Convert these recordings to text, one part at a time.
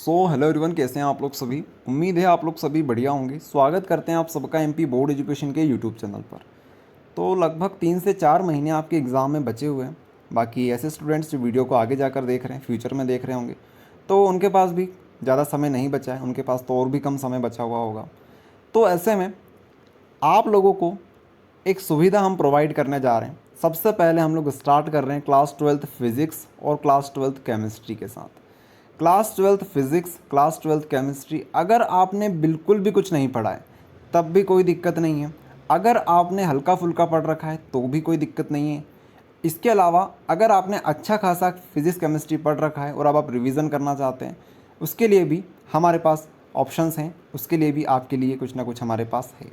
Hello everyone, कैसे हैं आप लोग सभी। उम्मीद है आप लोग सभी बढ़िया होंगे। स्वागत करते हैं आप सबका एमपी बोर्ड एजुकेशन के यूट्यूब चैनल पर। तो लगभग 3 से 4 महीने आपके एग्ज़ाम में बचे हुए हैं। बाकी ऐसे स्टूडेंट्स जो वीडियो को आगे जाकर देख रहे हैं, फ्यूचर में देख रहे होंगे, तो उनके पास भी ज़्यादा समय नहीं बचा है, उनके पास तो और भी कम समय बचा हुआ होगा। तो ऐसे में आप लोगों को एक सुविधा हम प्रोवाइड करने जा रहे हैं। सबसे पहले हम लोग स्टार्ट कर रहे हैं क्लास 12th फिज़िक्स और क्लास 12th केमिस्ट्री के साथ। Class 12th physics, class 12th chemistry, अगर आपने बिल्कुल भी कुछ नहीं पढ़ा है तब भी कोई दिक्कत नहीं है। अगर आपने हल्का फुल्का पढ़ रखा है तो भी कोई दिक्कत नहीं है। इसके अलावा अगर आपने अच्छा खासा फिज़िक्स केमिस्ट्री पढ़ रखा है और अब आप रिवीजन करना चाहते हैं, उसके लिए भी हमारे पास ऑप्शंस हैं, उसके लिए भी आपके लिए कुछ ना कुछ हमारे पास है।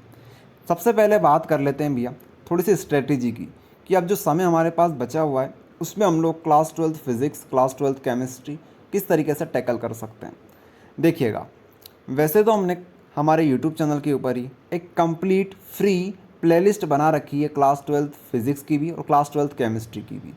सबसे पहले बात कर लेते हैं भैया थोड़ी सी स्ट्रेटेजी की, कि अब जो समय हमारे पास बचा हुआ है उसमें हम लोग class 12th physics, class 12th chemistry किस तरीके से टैकल कर सकते हैं। देखिएगा, वैसे तो हमने हमारे यूट्यूब चैनल के ऊपर ही एक कंप्लीट फ्री प्लेलिस्ट बना रखी है क्लास 12th फिज़िक्स की भी और क्लास 12th केमिस्ट्री की भी।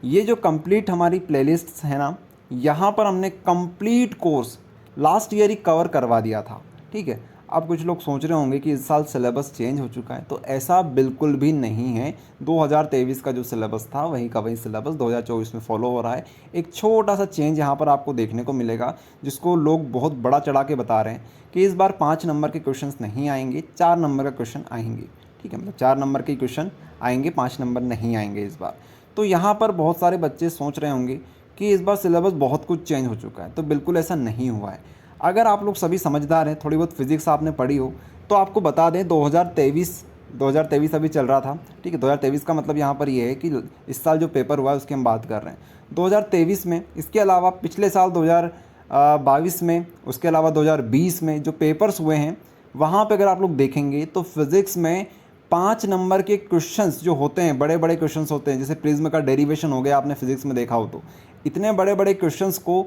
ये जो कंप्लीट हमारी प्लेलिस्ट्स है ना, यहाँ पर हमने कंप्लीट कोर्स लास्ट ईयर ही कवर करवा दिया था। ठीक है, अब कुछ लोग सोच रहे होंगे कि इस साल सिलेबस चेंज हो चुका है, तो ऐसा बिल्कुल भी नहीं है। 2023 का जो सिलेबस था वही का वही सिलेबस 2024 में फॉलो हो रहा है। एक छोटा सा चेंज यहाँ पर आपको देखने को मिलेगा, जिसको लोग बहुत बड़ा चढ़ा के बता रहे हैं कि इस बार 5 नंबर के क्वेश्चंस नहीं आएंगे, 4 नंबर का क्वेश्चन आएंगे। ठीक है, मतलब 4 नंबर के क्वेश्चन आएंगे, 5 नंबर नहीं आएंगे इस बार। तो यहाँ पर बहुत सारे बच्चे सोच रहे होंगे कि इस बार सिलेबस बहुत कुछ चेंज हो चुका है, तो बिल्कुल ऐसा नहीं हुआ है। अगर आप लोग सभी समझदार हैं, थोड़ी बहुत फिज़िक्स आपने पढ़ी हो, तो आपको बता दें 2023 अभी चल रहा था। ठीक है, 2023 का मतलब यहाँ पर ये है कि इस साल जो पेपर हुआ है उसकी हम बात कर रहे हैं 2023 में। इसके अलावा पिछले साल 2022 में, उसके अलावा 2020 में जो पेपर्स हुए हैं वहाँ पे अगर आप लोग देखेंगे तो फिज़िक्स में 5 नंबर के क्वेश्चंस जो होते हैं, बड़े बड़े क्वेश्चंस होते हैं, जैसे प्रिज्म का डेरिवेशन हो गया, आपने फिज़िक्स में देखा हो तो इतने बड़े बड़े क्वेश्चंस को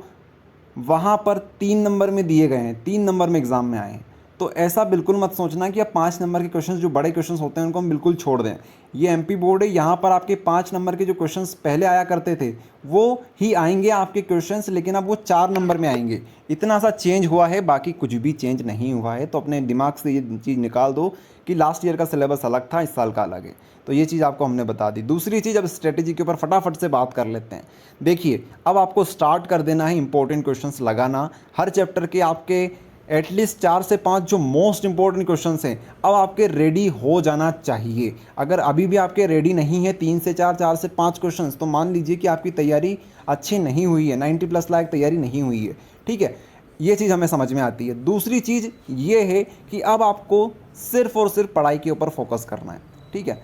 वहाँ पर 3 नंबर में दिए गए हैं, 3 नंबर में एग्ज़ाम में आए हैं। तो ऐसा बिल्कुल मत सोचना कि अब 5 नंबर के क्वेश्चंस जो बड़े क्वेश्चंस होते हैं उनको हम बिल्कुल छोड़ दें। ये एमपी बोर्ड है, यहाँ पर आपके 5 नंबर के जो क्वेश्चंस पहले आया करते थे वो ही आएंगे आपके क्वेश्चंस, लेकिन अब वो 4 नंबर में आएंगे। इतना सा चेंज हुआ है, बाकी कुछ भी चेंज नहीं हुआ है। तो अपने दिमाग से ये चीज़ निकाल दो कि लास्ट ईयर का सिलेबस अलग था, इस साल का अलग है। तो ये चीज़ आपको हमने बता दी। दूसरी चीज़, अब स्ट्रेटेजी के ऊपर फटाफट से बात कर लेते हैं। देखिए, अब आपको स्टार्ट कर देना है इंपॉर्टेंट क्वेश्चंस लगाना। हर चैप्टर के आपके एटलीस्ट 4 से 5 जो मोस्ट इंपॉर्टेंट क्वेश्चंस हैं अब आपके रेडी हो जाना चाहिए। अगर अभी भी आपके रेडी नहीं है 3 से 4, 4 से 5 क्वेश्चंस, तो मान लीजिए कि आपकी तैयारी अच्छी नहीं हुई है, 90+ लायक तैयारी नहीं हुई है। ठीक है, ये चीज़ हमें समझ में आती है। दूसरी चीज़ ये है कि अब आपको सिर्फ और सिर्फ पढ़ाई के ऊपर फोकस करना है। ठीक है,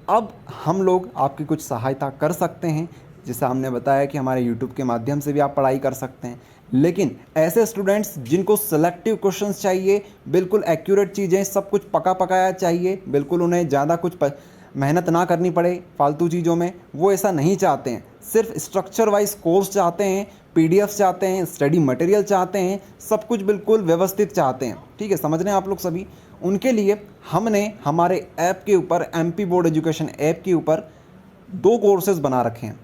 अब हम लोग आपकी कुछ सहायता कर सकते हैं, जैसे हमने बताया कि हमारे यूट्यूब के माध्यम से भी आप पढ़ाई कर सकते हैं। लेकिन ऐसे स्टूडेंट्स जिनको सेलेक्टिव क्वेश्चंस चाहिए, बिल्कुल एक्यूरेट चीज़ें, सब कुछ पका पकाया चाहिए, बिल्कुल उन्हें ज़्यादा कुछ मेहनत ना करनी पड़े फालतू चीज़ों में, वो ऐसा नहीं चाहते हैं। सिर्फ स्ट्रक्चर वाइज कोर्स चाहते हैं, पीडीएफ चाहते हैं, स्टडी मटेरियल चाहते हैं, सब कुछ बिल्कुल व्यवस्थित चाहते हैं। ठीक है, समझ रहे हैं आप लोग सभी। उनके लिए हमने हमारे ऐप के ऊपर, एमपी बोर्ड एजुकेशन ऐप के ऊपर 2 कोर्सेज़ बना रखे हैं।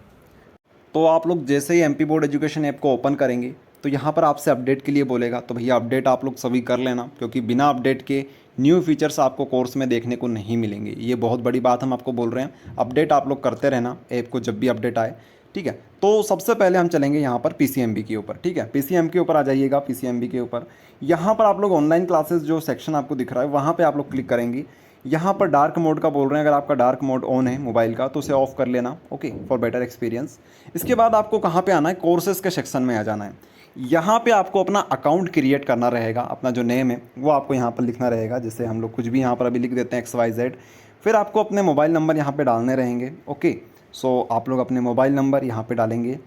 तो आप लोग जैसे ही एमपी बोर्ड एजुकेशन ऐप को ओपन करेंगे तो यहाँ पर आपसे अपडेट के लिए बोलेगा, तो भैया अपडेट आप लोग सभी कर लेना, क्योंकि बिना अपडेट के न्यू फीचर्स आपको कोर्स में देखने को नहीं मिलेंगे। ये बहुत बड़ी बात हम आपको बोल रहे हैं। अपडेट आप लोग करते रहना ऐप को जब भी अपडेट आए। ठीक है, तो सबसे पहले हम चलेंगे यहाँ पर पीसीएमबी के ऊपर। ठीक है, पीसीएम के ऊपर आ जाइएगा। पीसीएमबी के ऊपर यहाँ पर आप लोग ऑनलाइन क्लासेस जो सेक्शन आपको दिख रहा है वहाँ पर आप लोग क्लिक करेंगे। यहाँ पर डार्क मोड का बोल रहे हैं, अगर आपका डार्क मोड ऑन है मोबाइल का तो उसे ऑफ कर लेना, ओके, फॉर बेटर एक्सपीरियंस। इसके बाद आपको कहाँ पे आना है, कोर्सेज के सेक्शन में आ जाना है। यहाँ पे आपको अपना अकाउंट क्रिएट करना रहेगा, अपना जो नेम है वो आपको यहाँ पर लिखना रहेगा। जैसे हम लोग कुछ भी यहाँ पर अभी लिख देते हैं XYZ। फिर आपको अपने मोबाइल नंबर यहाँ पर डालने रहेंगे। ओके, सो आप लोग अपने मोबाइल नंबर यहाँ पर डालेंगे।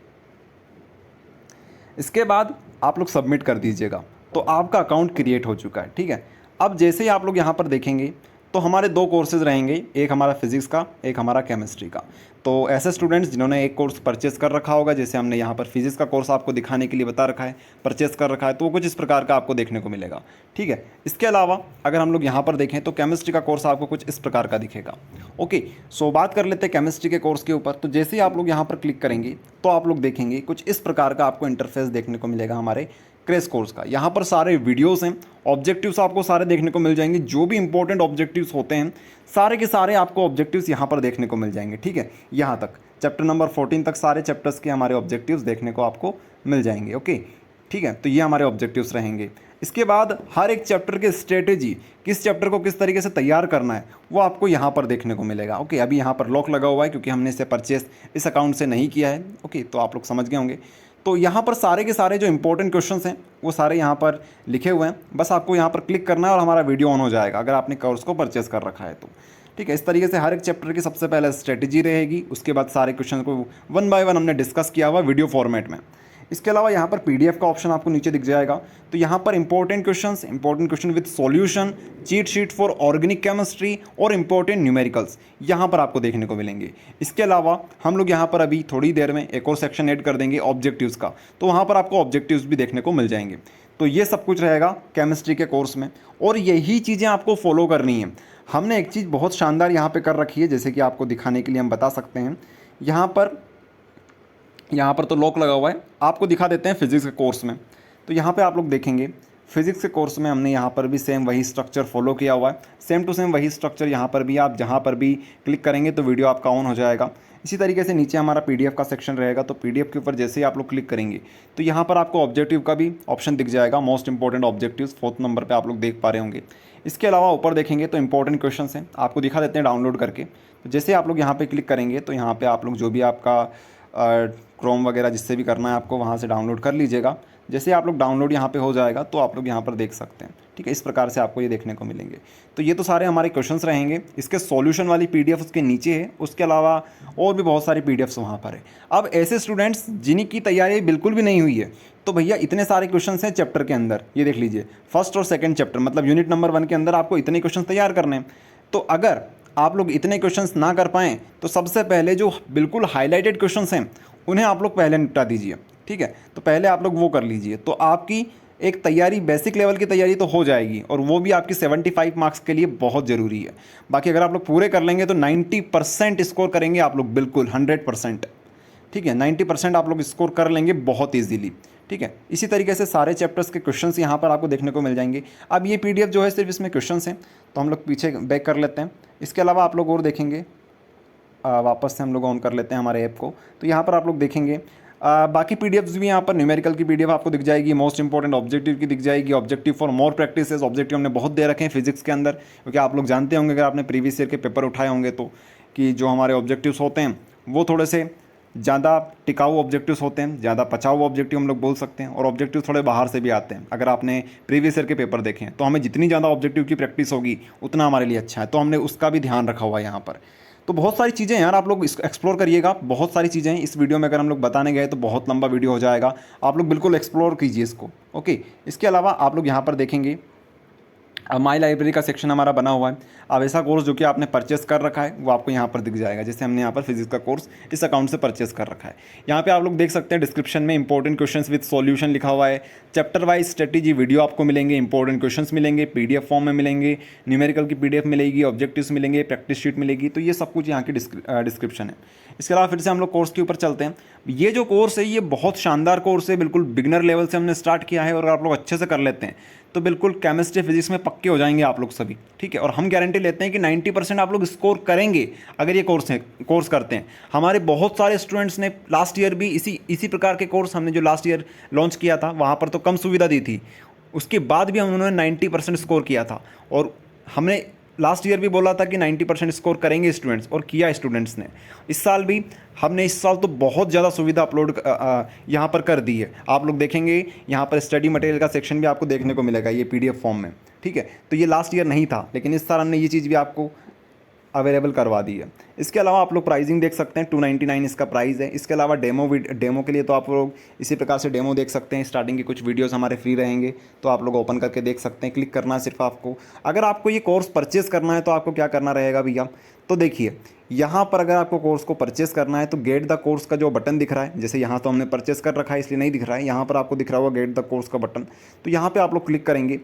इसके बाद आप लोग सबमिट कर दीजिएगा, तो आपका अकाउंट क्रिएट हो चुका है। ठीक है, अब जैसे ही आप लोग यहाँ पर देखेंगे तो हमारे 2 कोर्सेज़ रहेंगे, एक हमारा फिज़िक्स का, एक हमारा केमिस्ट्री का। तो ऐसे स्टूडेंट्स जिन्होंने एक कोर्स परचेज़ कर रखा होगा, जैसे हमने यहाँ पर फिज़िक्स का कोर्स आपको दिखाने के लिए बता रखा है, परचेज़ कर रखा है, तो वो कुछ इस प्रकार का आपको देखने को मिलेगा। ठीक है, इसके अलावा अगर हम लोग यहाँ पर देखें तो केमिस्ट्री का कोर्स आपको कुछ इस प्रकार का दिखेगा। ओके, सो बात कर लेते हैं केमिस्ट्री के कोर्स के ऊपर। तो जैसे ही आप लोग यहाँ पर क्लिक करेंगे तो आप लोग देखेंगे कुछ इस प्रकार का आपको इंटरफेस देखने को मिलेगा हमारे क्रैश कोर्स का। यहाँ पर सारे वीडियोस हैं, ऑब्जेक्टिव्स आपको सारे देखने को मिल जाएंगे, जो भी इंपॉर्टेंट ऑब्जेक्टिव्स होते हैं सारे के सारे आपको ऑब्जेक्टिव्स यहाँ पर देखने को मिल जाएंगे। ठीक है, यहाँ तक चैप्टर नंबर 14 तक सारे चैप्टर्स के हमारे ऑब्जेक्टिव्स देखने को आपको मिल जाएंगे। ओके, ठीक है, तो ये हमारे ऑब्जेक्टिव्स रहेंगे। इसके बाद हर एक चैप्टर की स्ट्रेटेजी, किस चैप्टर को किस तरीके से तैयार करना है, वो आपको यहाँ पर देखने को मिलेगा। ओके, अभी यहाँ पर लॉक लगा हुआ है क्योंकि हमने इसे परचेस इस अकाउंट से नहीं किया है। ओके, तो आप लोग समझ गए होंगे। तो यहाँ पर सारे के सारे जो इंपॉर्टेंट क्वेश्चंस हैं वो सारे यहाँ पर लिखे हुए हैं, बस आपको यहाँ पर क्लिक करना है और हमारा वीडियो ऑन हो जाएगा अगर आपने कोर्स को परचेस कर रखा है तो। ठीक है, इस तरीके से हर एक चैप्टर की सबसे पहले स्ट्रेटेजी रहेगी, उसके बाद सारे क्वेश्चन को वन बाय वन हमने डिस्कस किया हुआ वीडियो फॉर्मेट में। इसके अलावा यहाँ पर पीडीएफ का ऑप्शन आपको नीचे दिख जाएगा, तो यहाँ पर important question with solution, cheat sheet for organic chemistry और इंपॉर्टेंट न्यूमेरिकल्स यहाँ पर आपको देखने को मिलेंगे। इसके अलावा हम लोग यहाँ पर अभी थोड़ी देर में एक और सेक्शन ऐड कर देंगे ऑब्जेक्टिव्स का, तो वहाँ पर आपको ऑब्जेक्टिव्स भी देखने को मिल जाएंगे। तो ये सब कुछ रहेगा केमिस्ट्री के कोर्स में, और यही चीज़ें आपको फॉलो करनी है। हमने एक चीज़ बहुत शानदार यहाँ पे कर रखी है, जैसे कि आपको दिखाने के लिए हम बता सकते हैं। यहाँ पर तो लॉक लगा हुआ है, आपको दिखा देते हैं फिजिक्स के कोर्स में। तो यहाँ पे आप लोग देखेंगे फिजिक्स के कोर्स में हमने यहाँ पर भी सेम वही स्ट्रक्चर फॉलो किया हुआ है, सेम टू सेम वही स्ट्रक्चर यहाँ पर भी। आप जहाँ पर भी क्लिक करेंगे तो वीडियो आपका ऑन हो जाएगा। इसी तरीके से नीचे हमारा पीडीएफ का सेक्शन रहेगा, तो पीडीएफ के ऊपर जैसे ही आप लोग क्लिक करेंगे तो यहाँ पर आपको ऑब्जेक्टिव का भी ऑप्शन दिख जाएगा। Most important objectives 4th number पर आप लोग देख पा रहे होंगे। इसके अलावा ऊपर देखेंगे तो इंपॉर्टेंट क्वेश्चन हैं, आपको दिखा देते हैं डाउनलोड करके। तो जैसे आप लोग यहाँ पे क्लिक करेंगे तो यहाँ पे आप लोग जो भी आपका क्रोम वगैरह जिससे भी करना है आपको वहाँ से डाउनलोड कर लीजिएगा। जैसे आप लोग डाउनलोड यहाँ पे हो जाएगा तो आप लोग यहाँ पर देख सकते हैं। ठीक है, इस प्रकार से आपको ये देखने को मिलेंगे। तो ये तो सारे हमारे क्वेश्चंस रहेंगे। इसके सॉल्यूशन वाली पीडीएफ उसके नीचे है, उसके अलावा और भी बहुत सारी पीडीएफ्स वहाँ पर है। अब ऐसे स्टूडेंट्स जिनकी तैयारी बिल्कुल भी नहीं हुई है, तो भैया इतने सारे क्वेश्चन हैं चैप्टर के अंदर, ये देख लीजिए फर्स्ट और सेकंड चैप्टर मतलब यूनिट नंबर 1 के अंदर आपको इतने क्वेश्चन तैयार करने हैं। तो अगर आप लोग इतने क्वेश्चंस ना कर पाएँ तो सबसे पहले जो बिल्कुल हाईलाइटेड क्वेश्चंस हैं उन्हें आप लोग पहले निपटा दीजिए। ठीक है, तो पहले आप लोग वो कर लीजिए, तो आपकी एक तैयारी बेसिक लेवल की तैयारी तो हो जाएगी, और वो भी आपकी 75 मार्क्स के लिए बहुत ज़रूरी है। बाकी अगर आप लोग पूरे कर लेंगे तो 90% स्कोर करेंगे आप लोग, बिल्कुल 100%। ठीक है, 90% आप लोग स्कोर कर लेंगे बहुत ईजीली। ठीक है, इसी तरीके से सारे चैप्टर्स के क्वेश्चंस यहाँ पर आपको देखने को मिल जाएंगे। अब ये पीडीएफ जो है सिर्फ इसमें क्वेश्चंस हैं, तो हम लोग पीछे बैक कर लेते हैं। इसके अलावा आप लोग और देखेंगे, वापस से हम लोग ऑन कर लेते हैं हमारे ऐप को, तो यहाँ पर आप लोग देखेंगे बाकी पीडीएफ्स भी यहाँ पर न्यूमेरिकल की पीडीएफ आपको दिख जाएगी, मोस्ट इंपॉर्टेंट ऑब्जेक्टिव की दिख जाएगी, objective for more practices. Objective हमने बहुत दे रखे हैं फिजिक्स के अंदर, क्योंकि आप लोग जानते होंगे अगर आपने प्रीवियस ईयर के पेपर उठाए होंगे तो, कि जो हमारे ऑब्जेक्टिव्स होते हैं वो थोड़े से ज़्यादा टिकाऊ ऑब्जेक्टिव्स होते हैं, ज़्यादा पचाऊ ऑब्जेक्टिव हम लोग बोल सकते हैं, और ऑब्जेक्टिव थोड़े बाहर से भी आते हैं। अगर आपने प्रीवियस ईयर के पेपर देखें तो हमें जितनी ज़्यादा ऑब्जेक्टिव की प्रैक्टिस होगी उतना हमारे लिए अच्छा है, तो हमने उसका भी ध्यान रखा हुआ है यहाँ पर। तो बहुत सारी चीज़ें यार आप लोग एक्सप्लोर करिएगा, बहुत सारी चीज़ें हैं इस वीडियो में। अगर हम लोग बताने गए तो बहुत लंबा वीडियो हो जाएगा, आप लोग बिल्कुल एक्सप्लोर कीजिए इसको। ओके, इसके अलावा आप लोग यहाँ पर देखेंगे माई लाइब्रेरी का सेक्शन हमारा बना हुआ है। अब ऐसा कोर्स जो कि आपने परचेस कर रखा है वो आपको यहाँ पर दिख जाएगा, जैसे हमने यहाँ पर फिजिक्स का कोर्स इस अकाउंट से परचेस कर रखा है। यहाँ पे आप लोग देख सकते हैं डिस्क्रिप्शन में इंपॉर्टेंट क्वेश्चंस विद सॉल्यूशन लिखा हुआ है, चैप्टर वाइज स्ट्रेटेजी वीडियो आपको मिलेंगे, इंपॉर्टेंट क्वेश्चंस मिलेंगे, पीडीएफ फॉर्म में मिलेंगे, न्यूमेरिकल की पीडीएफ मिलेगी, ऑब्जेक्टिव्स मिलेंगे, प्रैक्टिस शीट मिलेगी। तो ये सब कुछ यहाँ की डिस्क्रिप्शन है। इसके अलावा फिर से हम लोग कोर्स के ऊपर चलते हैं। ये जो कोर्स है ये बहुत शानदार कोर्स है, बिल्कुल बिगनर लेवल से हमने स्टार्ट किया है, और आप लोग अच्छे से कर लेते हैं तो बिल्कुल केमिस्ट्री फिजिक्स में पक्के हो जाएंगे आप लोग सभी। ठीक है, और हम गारंटी लेते हैं कि 90% आप लोग स्कोर करेंगे अगर ये कोर्स करते हैं। हमारे बहुत सारे स्टूडेंट्स ने लास्ट ईयर भी इसी प्रकार के कोर्स, हमने जो लास्ट ईयर लॉन्च किया था वहाँ पर तो कम सुविधा दी थी, उसके बाद भी उन्होंने 90% स्कोर किया था। और हमने लास्ट ईयर भी बोला था कि 90% स्कोर करेंगे स्टूडेंट्स, और किया स्टूडेंट्स ने। इस साल भी हमने इस साल तो बहुत ज़्यादा सुविधा अपलोड यहाँ पर कर दी है। आप लोग देखेंगे यहाँ पर स्टडी मटेरियल का सेक्शन भी आपको देखने को मिलेगा ये पीडीएफ फॉर्म में। ठीक है, तो ये लास्ट ईयर नहीं था, लेकिन इस साल हमने ये चीज़ भी आपको अवेलेबल करवा दी है। इसके अलावा आप लोग प्राइसिंग देख सकते हैं, 299 इसका प्राइस है। इसके अलावा डेमो के लिए तो आप लोग इसी प्रकार से डेमो देख सकते हैं। स्टार्टिंग के कुछ वीडियोस हमारे फ्री रहेंगे, तो आप लोग ओपन करके देख सकते हैं। क्लिक करना है सिर्फ आपको। अगर आपको ये कोर्स परचेस करना है तो आपको क्या करना रहेगा भैया, तो देखिए यहाँ पर अगर आपको कोर्स को परचेस करना है तो गेट द कोर्स का जो बटन दिख रहा है, जैसे यहाँ तो हमने परचेस कर रखा है इसलिए नहीं दिख रहा है, यहाँ पर आपको दिख रहा होगा गेट द कोर्स का बटन। तो यहाँ पर आप लोग क्लिक करेंगे,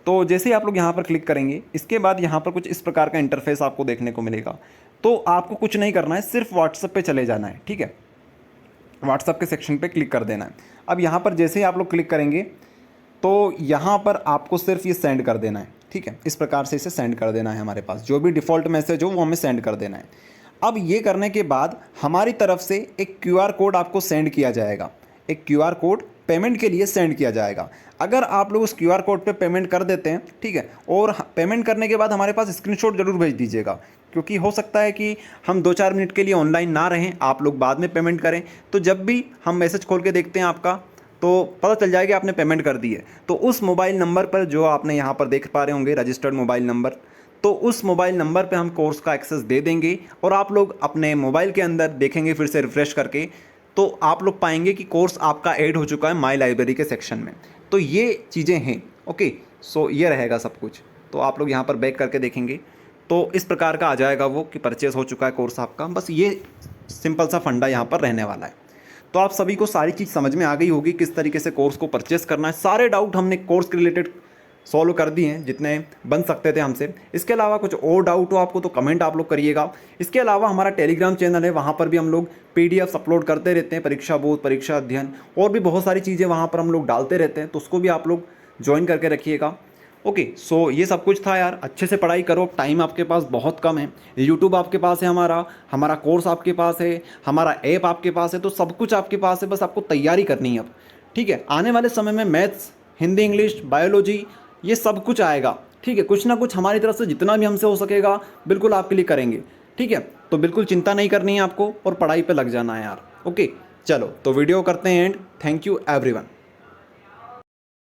तो जैसे ही आप लोग यहाँ पर क्लिक करेंगे इसके बाद यहाँ पर कुछ इस प्रकार का इंटरफेस आपको देखने को मिलेगा। तो आपको कुछ नहीं करना है, सिर्फ व्हाट्सएप पे चले जाना है। ठीक है, व्हाट्सएप के सेक्शन पे क्लिक कर देना है। अब यहाँ पर जैसे ही आप लोग क्लिक करेंगे तो यहाँ पर आपको सिर्फ ये सेंड कर देना है, ठीक है। इस प्रकार से इसे सेंड कर देना है, हमारे पास जो भी डिफ़ॉल्ट मैसेज हो वो हमें सेंड कर देना है। अब ये करने के बाद हमारी तरफ से एक क्यूआर कोड आपको सेंड किया जाएगा, एक क्यूआर कोड पेमेंट के लिए सेंड किया जाएगा। अगर आप लोग उस क्यूआर कोड पे पेमेंट कर देते हैं, ठीक है, और पेमेंट करने के बाद हमारे पास स्क्रीनशॉट ज़रूर भेज दीजिएगा, क्योंकि हो सकता है कि हम 2-4 मिनट के लिए ऑनलाइन ना रहें, आप लोग बाद में पेमेंट करें, तो जब भी हम मैसेज खोल के देखते हैं आपका, तो पता चल जाएगा आपने पेमेंट कर दी है। तो उस मोबाइल नंबर पर जो आपने यहाँ पर देख पा रहे होंगे रजिस्टर्ड मोबाइल नंबर, तो उस मोबाइल नंबर पे हम कोर्स का एक्सेस दे देंगे और आप लोग अपने मोबाइल के अंदर देखेंगे फिर से रिफ़्रेश करके, तो आप लोग पाएंगे कि कोर्स आपका ऐड हो चुका है माई लाइब्रेरी के सेक्शन में। तो ये चीज़ें हैं, ओके। सो ये रहेगा सब कुछ। तो आप लोग यहाँ पर बैक करके देखेंगे तो इस प्रकार का आ जाएगा वो कि परचेस हो चुका है कोर्स आपका। बस ये सिंपल सा फंडा यहाँ पर रहने वाला है। तो आप सभी को सारी चीज़ समझ में आ गई होगी किस तरीके से कोर्स को परचेस करना है। सारे डाउट हमने कोर्स के रिलेटेड सॉल्व कर दिए हैं जितने बन सकते थे हमसे। इसके अलावा कुछ और डाउट हो आपको तो कमेंट आप लोग करिएगा। इसके अलावा हमारा टेलीग्राम चैनल है, वहाँ पर भी हम लोग पीडीएफ अपलोड करते रहते हैं, परीक्षा बोध, परीक्षा अध्ययन और भी बहुत सारी चीज़ें वहाँ पर हम लोग डालते रहते हैं, तो उसको भी आप लोग ज्वाइन करके रखिएगा। ओके, सो ये सब कुछ था यार। अच्छे से पढ़ाई करो, टाइम आपके पास बहुत कम है। यूट्यूब आपके पास है, हमारा कोर्स आपके पास है, हमारा ऐप आपके पास है, तो सब कुछ आपके पास है। बस आपको तैयारी करनी है अब, ठीक है। आने वाले समय में मैथ्स, हिंदी, इंग्लिश, बायोलॉजी ये सब कुछ आएगा, ठीक है। कुछ ना कुछ हमारी तरफ से जितना भी हमसे हो सकेगा बिल्कुल आपके लिए करेंगे, ठीक है। तो बिल्कुल चिंता नहीं करनी है आपको और पढ़ाई पे लग जाना है यार। ओके, चलो तो वीडियो करते हैं एंड। Thank you everyone.